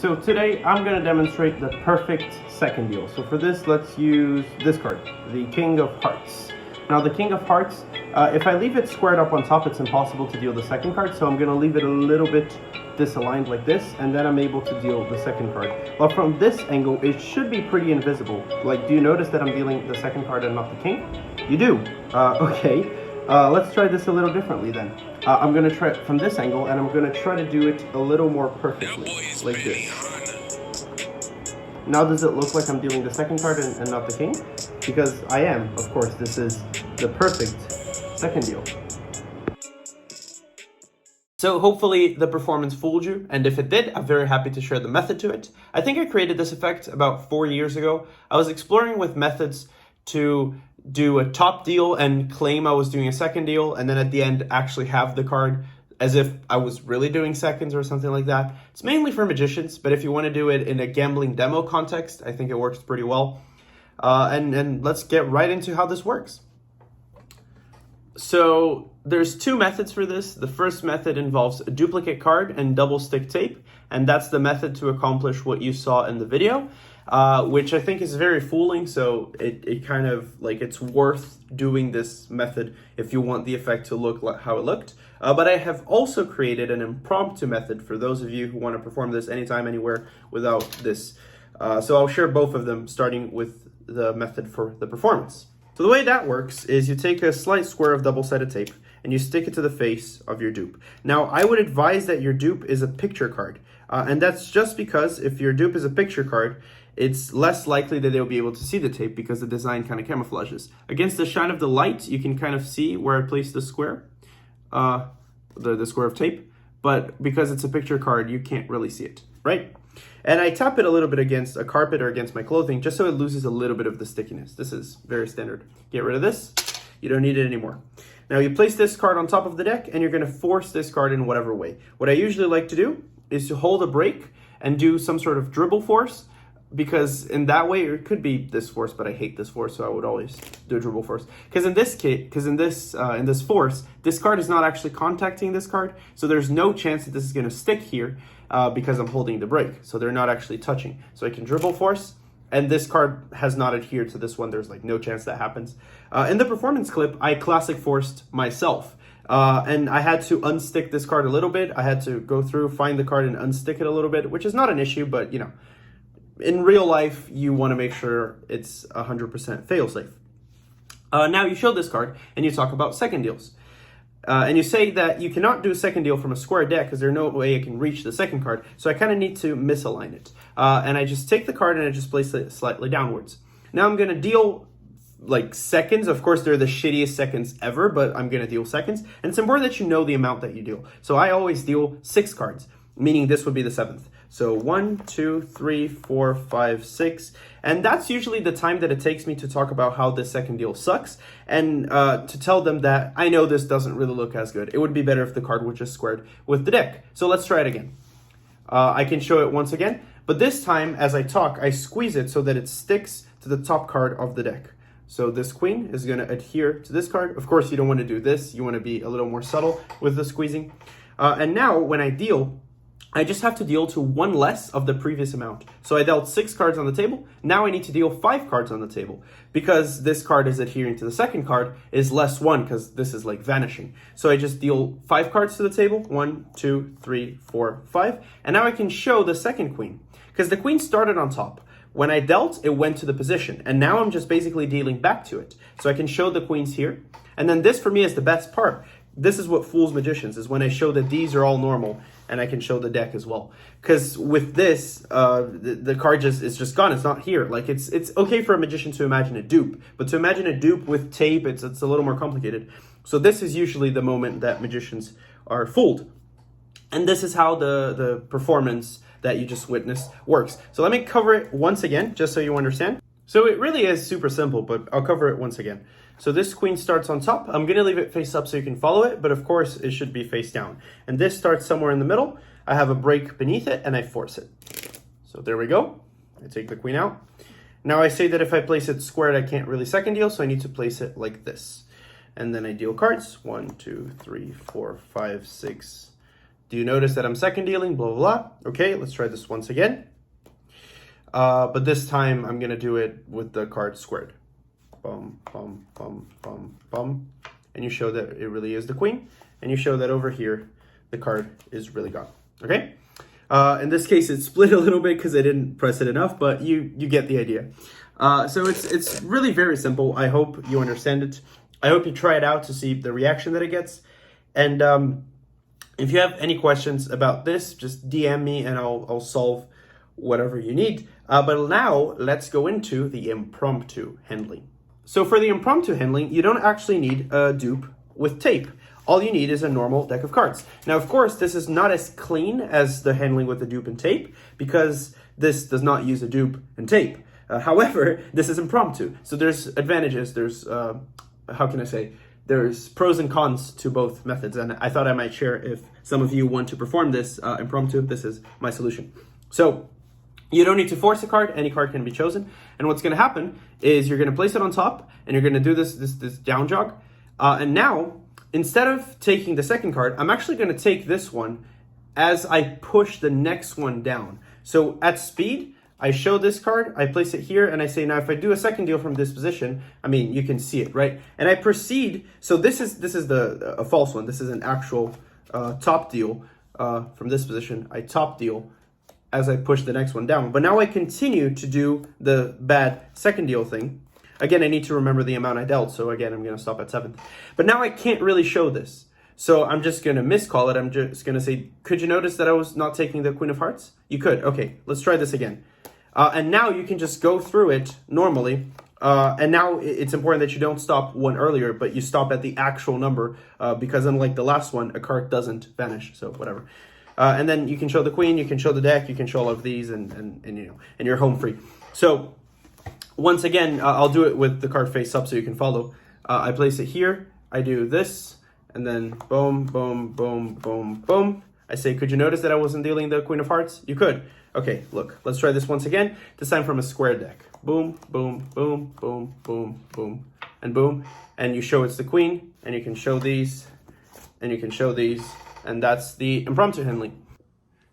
So today I'm going to demonstrate the perfect second deal. So for this, let's use this card, the King of Hearts. Now the King of Hearts, if I leave it squared up on top, it's impossible to deal the second card. So I'm going to leave it a little bit disaligned like this, and then I'm able to deal the second card. But from this angle, it should be pretty invisible. Like, do you notice that I'm dealing the second card and not the king? You do. Okay. Let's try this a little differently then. I'm going to try it from this angle, and I'm going to try to do it a little more perfectly, like this. Now does it look like I'm dealing the second card and not the king? Because I am, of course. This is the perfect second deal. So hopefully the performance fooled you, and if it did, I'm very happy to share the method to it. I think I created this effect about 4 years ago. I was exploring with methods to do a top deal and claim I was doing a second deal, and then at the end actually have the card as if I was really doing seconds or something like that. It's mainly for magicians, but if you want to do it in a gambling demo context, I think it works pretty well. And let's get right into how this works. So there's two methods for this. The first method involves a duplicate card and double stick tape, and that's the method to accomplish what you saw in the video, which I think is very fooling. So it kind of like, it's worth doing this method if you want the effect to look like how it looked. But I have also created an impromptu method for those of you who want to perform this anytime, anywhere without this. So I'll share both of them, starting with the method for the performance. So the way that works is you take a slight square of double-sided tape and you stick it to the face of your dupe. Now, I would advise that your dupe is a picture card. And that's just because if your dupe is a picture card, it's less likely that they'll be able to see the tape because the design kind of camouflages. Against the shine of the light, you can kind of see where I placed the square, the square of tape. But because it's a picture card, you can't really see it, right? And I tap it a little bit against a carpet or against my clothing just so it loses a little bit of the stickiness. This is very standard. Get rid of this. You don't need it anymore. Now you place this card on top of the deck and you're going to force this card in whatever way. What I usually like to do is to hold a break and do some sort of dribble force, because in that way, it could be this force, but I hate this force, so I would always do a dribble force. Because in this case, in this force, this card is not actually contacting this card, so there's no chance that this is going to stick here because I'm holding the break. So they're not actually touching. So I can dribble force, and this card has not adhered to this one. There's like no chance that happens. In the performance clip, I classic forced myself. And I had to unstick this card a little bit. I had to go through, find the card, and unstick it a little bit, which is not an issue, but you know, in real life, you want to make sure it's 100% fail-safe. Now you show this card and you talk about second deals. And you say that you cannot do a second deal from a square deck because there's no way I can reach the second card. So I kind of need to misalign it. And I just take the card and I just place it slightly downwards. Now I'm going to deal like seconds. Of course, they're the shittiest seconds ever, but I'm going to deal seconds. And it's important that you know the amount that you deal. So I always deal 6 cards, meaning this would be the 7th. So 1, 2, 3, 4, 5, 6. And that's usually the time that it takes me to talk about how this second deal sucks and to tell them that I know this doesn't really look as good. It would be better if the card was just squared with the deck. So let's try it again. I can show it once again, but this time as I talk, I squeeze it so that it sticks to the top card of the deck. So this queen is going to adhere to this card. Of course, you don't want to do this. You want to be a little more subtle with the squeezing. And now when I deal, I just have to deal to 1 less of the previous amount. So I dealt 6 cards on the table. Now I need to deal 5 cards on the table. Because this card is adhering to the second card is less 1 because this is like vanishing. So I just deal 5 cards to the table. 1, 2, 3, 4, 5. And now I can show the second queen. Because the queen started on top. When I dealt, it went to the position. And now I'm just basically dealing back to it. So I can show the queens here. And then this for me is the best part. This is what fools magicians, is when I show that these are all normal and I can show the deck as well. Because with this, the card is just gone. It's not here. Like it's okay for a magician to imagine a dupe, but to imagine a dupe with tape, it's a little more complicated. So this is usually the moment that magicians are fooled. And this is how the performance that you just witnessed works. So let me cover it once again, just so you understand. So it really is super simple, but I'll cover it once again. So this queen starts on top. I'm going to leave it face up so you can follow it, but of course it should be face down. And this starts somewhere in the middle. I have a break beneath it and I force it. So there we go. I take the queen out. Now I say that if I place it squared, I can't really second deal, so I need to place it like this. And then I deal cards. 1, 2, 3, 4, 5, 6, Do you notice that I'm second dealing? Blah, blah, blah. Okay, let's try this once again. But this time I'm gonna do it with the card squared. Bum, bum, bum, bum, bum. And you show that it really is the queen. And you show that over here, the card is really gone, okay? In this case, it's split a little bit because I didn't press it enough, but you get the idea. So it's really very simple. I hope you understand it. I hope you try it out to see the reaction that it gets. And if you have any questions about this, just DM me and I'll solve whatever you need. But now let's go into the impromptu handling. So for the impromptu handling, you don't actually need a dupe with tape. All you need is a normal deck of cards. Now, of course, this is not as clean as the handling with the dupe and tape because this does not use a dupe and tape. However, this is impromptu. So there's advantages. There's, how can I say? There's pros and cons to both methods. And I thought I might share if some of you want to perform this impromptu, this is my solution. So you don't need to force a card. Any card can be chosen. And what's going to happen is you're going to place it on top and you're going to do this down jog. And now, instead of taking the second card, I'm actually going to take this one as I push the next one down. So at speed, I show this card, I place it here, and I say, now if I do a second deal from this position, I mean, you can see it, right? And I proceed, so this is a false one. This is an actual top deal from this position. I top deal as I push the next one down. But now I continue to do the bad second deal thing. Again, I need to remember the amount I dealt, so again, I'm going to stop at 7th. But now I can't really show this. So I'm just going to miscall it. I'm just going to say, could you notice that I was not taking the Queen of Hearts? You could. Okay, let's try this again. And now you can just go through it normally. And now it's important that you don't stop one earlier, but you stop at the actual number because unlike the last one, a card doesn't vanish, so whatever. And then you can show the queen, you can show the deck, you can show all of these, and you know, and you're home free. So once again, I'll do it with the card face up so you can follow. I place it here, I do this, and then boom, boom, boom, boom, boom. I say, could you notice that I wasn't dealing the Queen of Hearts? You could. Okay, look, let's try this once again, this time from a square deck. Boom, boom, boom, boom, boom, boom, and boom. And you show it's the queen, and you can show these, and you can show these, and that's the impromptu handling.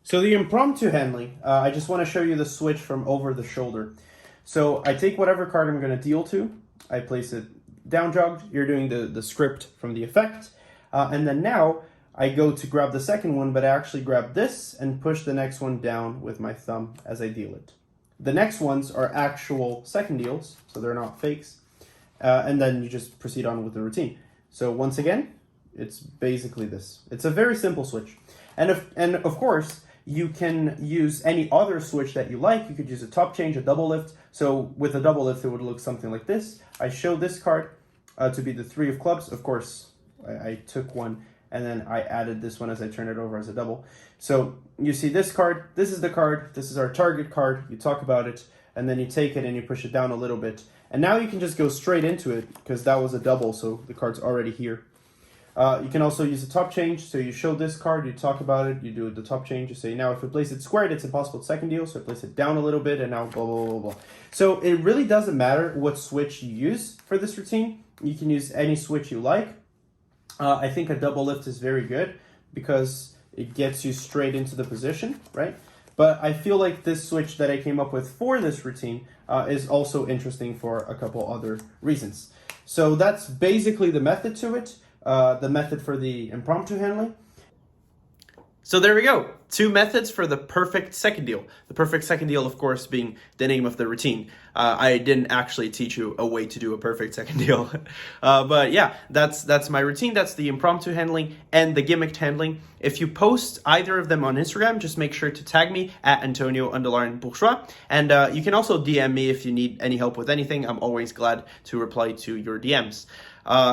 So the impromptu handling, I just want to show you the switch from over the shoulder. So I take whatever card I'm going to deal to, I place it down jogged, you're doing the script from the effect, and then now I go to grab the second one, but I actually grab this and push the next one down with my thumb as I deal it. The next ones are actual second deals, so they're not fakes, and then you just proceed on with the routine. So once again, it's basically this. It's a very simple switch. And of course, you can use any other switch that you like. You could use a top change, a double lift. So with a double lift, it would look something like this. I show this card to be the 3 of clubs. Of course, I took one and then I added this one as I turn it over as a double. So you see this card, this is the card, this is our target card, you talk about it, and then you take it and you push it down a little bit. And now you can just go straight into it because that was a double, so the card's already here. You can also use a top change, so you show this card, you talk about it, you do the top change, you say, now if we place it squared, it's impossible to second deal, so I place it down a little bit, and now blah, blah, blah, blah. So it really doesn't matter what switch you use for this routine. You can use any switch you like. I think a double lift is very good because it gets you straight into the position, right? But I feel like this switch that I came up with for this routine is also interesting for a couple other reasons. So that's basically the method to it, the method for the impromptu handling. So there we go. 2 methods for the perfect second deal. The perfect second deal, of course, being the name of the routine. I didn't actually teach you a way to do a perfect second deal. But yeah, that's my routine. That's the impromptu handling and the gimmicked handling. If you post either of them on Instagram, just make sure to tag me at Antonio_Bourgeois. And you can also DM me if you need any help with anything. I'm always glad to reply to your DMs.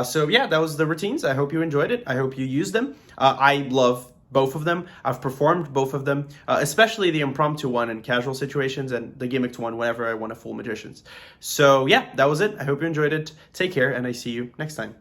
So yeah, that was the routines. I hope you enjoyed it. I hope you used them. I love both of them. I've performed both of them, especially the impromptu one in casual situations and the gimmicked one whenever I want to fool magicians. So yeah, that was it. I hope you enjoyed it. Take care, and I see you next time.